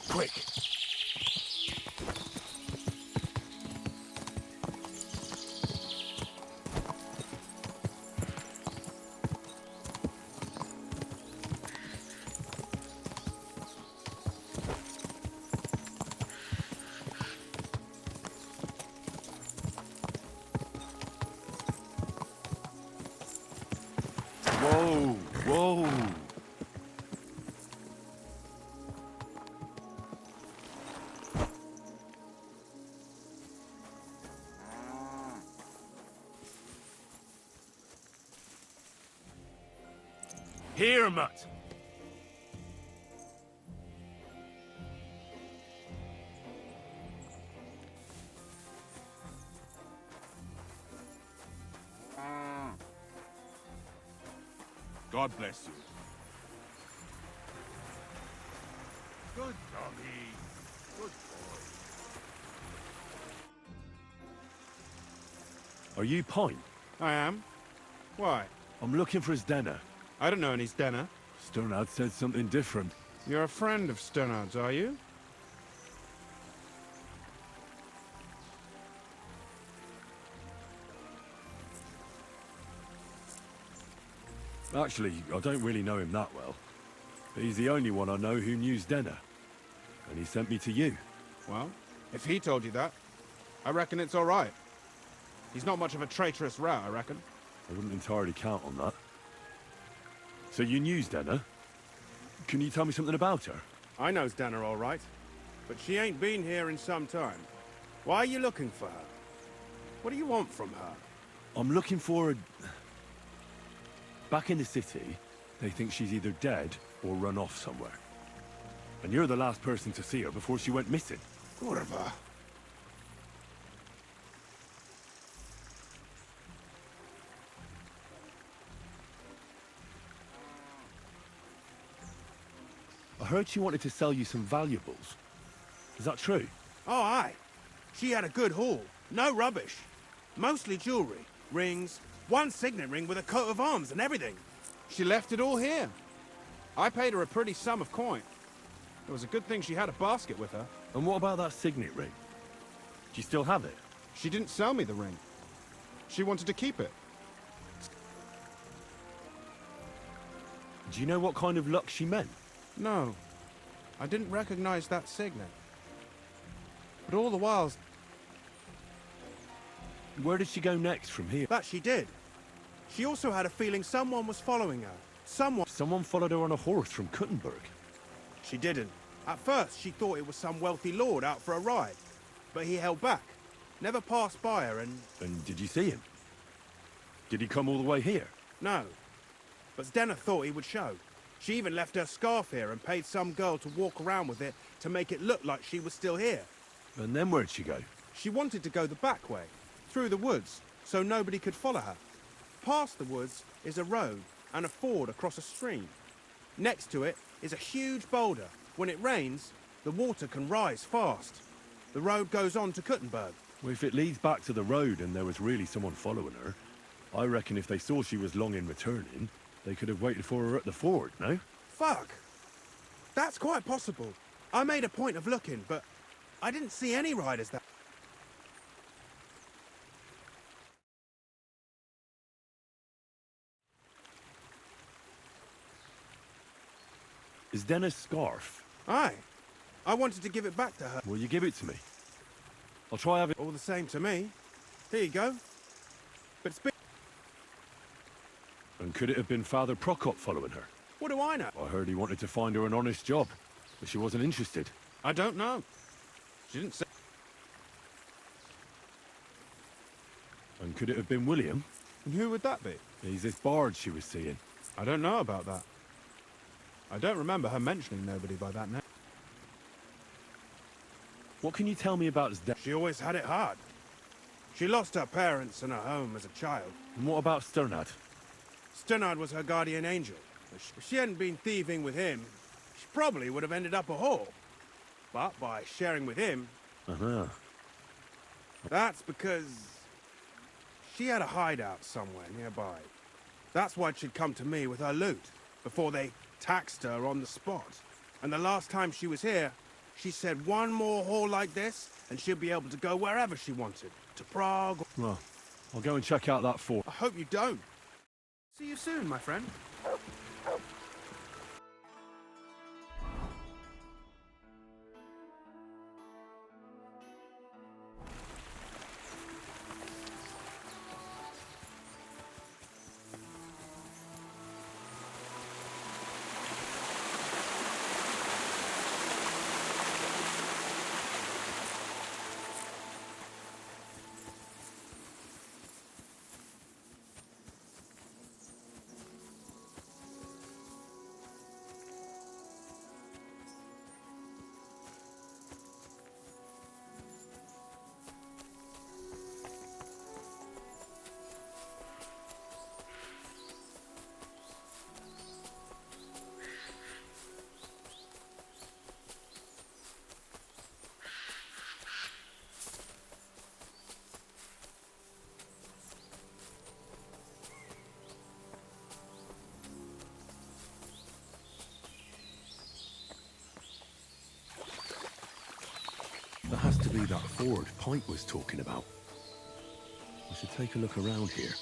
Quick! Whoa! Whoa! Here, mutt! God bless you. Good doggy. Good boy. Are you Pine? I am. Why? I'm looking for his Denner. I don't know any Stenner. Sternard said something different. You're a friend of Sternard's, are you? Actually, I don't really know him that well. But he's the only one I know who knew Denner. And he sent me to you. Well, if he told you that, I reckon it's all right. He's not much of a traitorous rat, I reckon. I wouldn't entirely count on that. So you knew Denner? Can you tell me something about her? I know Stenner all right, but she ain't been here in some time. Why are you looking for her? What do you want from her? I'm looking for a... Back in the city, they think she's either dead or run off somewhere. And you're the last person to see her before she went missing. Kurva. I heard she wanted to sell you some valuables. Is that true? Oh, aye. She had a good haul. No rubbish. Mostly jewelry, rings, one signet ring with a coat of arms and everything. She left it all here. I paid her a pretty sum of coin. It was a good thing she had a basket with her. And what about that signet ring? Do you still have it? She didn't sell me the ring. She wanted to keep it. Do you know what kind of luck she meant? No, I didn't recognize that signet. But all the while, Where did she go next from here? that she did. She also had a feeling someone was following her. Someone followed her on a horse from Kuttenberg. She didn't. At first, she thought it was some wealthy lord out for a ride. But he held back. Never passed by her and... And did you see him? Did he come all the way here? No. But Stenner thought he would show. She even left her scarf here and paid some girl to walk around with it to make it look like she was still here. And then where'd she go? She wanted to go the back way, through the woods, so nobody could follow her. Past the woods is a road and a ford across a stream. Next to it is a huge boulder. When it rains, the water can rise fast. The road goes on to Kuttenberg. Well, if it leads back to the road and there was really someone following her, I reckon if they saw she was long in returning, they could have waited for her at the ford, no? Fuck! That's quite possible. I made a point of looking, but I didn't see any riders there. Is Denner's scarf? Aye. I wanted to give it back to her. Will you give it to me? I'll try having... All the same to me. Here you go. But it's been... And could it have been Father Prokop following her? What do I know? I heard he wanted to find her an honest job, but she wasn't interested. I don't know. She didn't say. And could it have been William? And who would that be? He's this bard she was seeing. I don't know about that. I don't remember her mentioning nobody by that name. What can you tell me about his death? She always had it hard. She lost her parents and her home as a child. And what about Sternad? Sternard was her guardian angel. If she hadn't been thieving with him, she probably would have ended up a whore. But by sharing with him, Uh-huh. that's because she had a hideout somewhere nearby. That's why she'd come to me with her loot, before they taxed her on the spot. And the last time she was here, she said one more haul like this, and she'd be able to go wherever she wanted. To Prague. Well, I'll go and check out that fort. I hope you don't. See you soon, my friend. That has to be that ford Pint was talking about. I should take a look around here.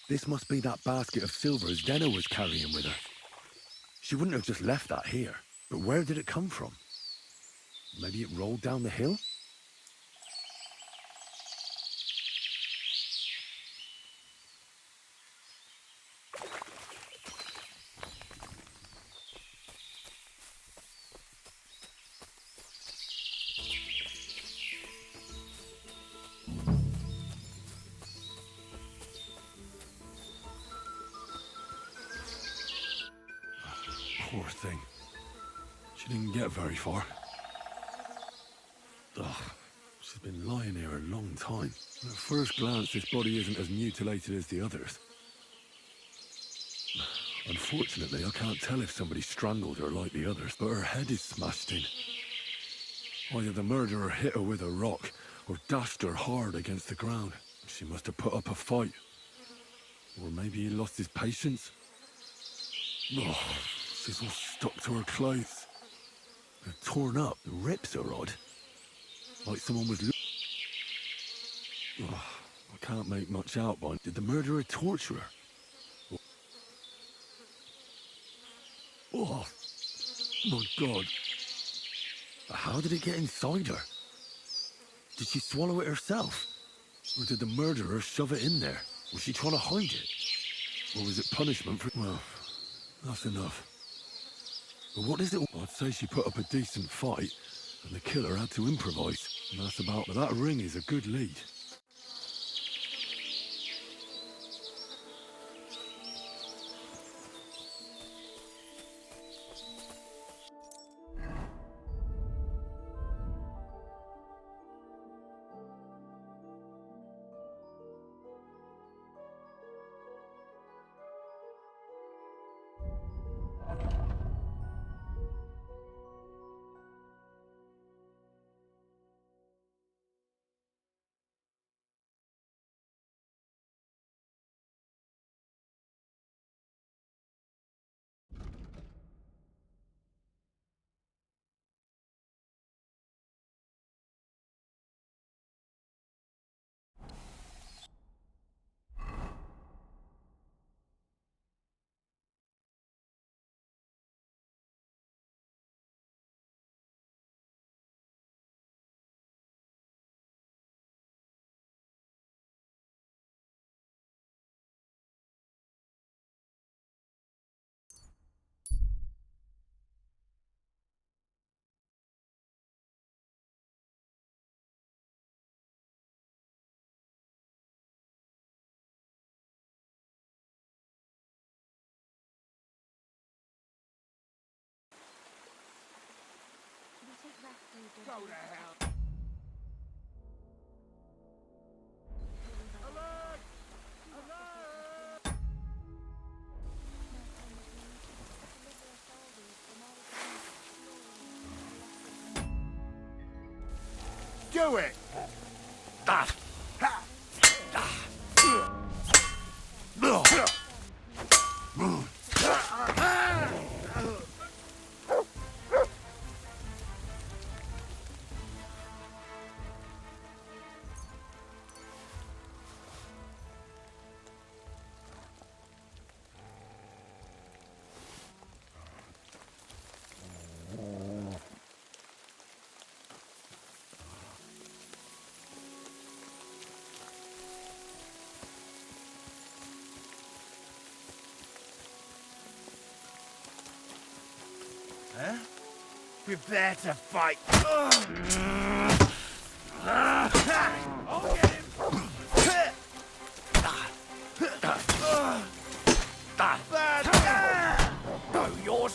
This must be that basket of silver Zdeno was carrying with her. She wouldn't have just left that here. But where did it come from? Maybe it rolled down the hill? Poor thing. She didn't get very far. Ugh, she's been lying here a long time. At first glance, this body isn't as mutilated as the others. Unfortunately, I can't tell if somebody strangled her like the others, but her head is smashed in. Either the murderer hit her with a rock, or dashed her hard against the ground. She must have put up a fight. Or maybe he lost his patience. Oh, she's all stuck to her clothes. They're torn up. The rips are odd. Like someone was... Oh, I can't make much out, but did the murderer torture her? Oh, my God. How did it get inside her? Did she swallow it herself? Or did the murderer shove it in there? Was she trying to hide it? Or was it punishment for... Well, that's enough. But what is it? I'd say she put up a decent fight, and the killer had to improvise. And that's about... But that ring is a good lead. Go to hell. Alert! Alert! Do it! Huh? Prepare to fight. I'll get him. Bad. No, you're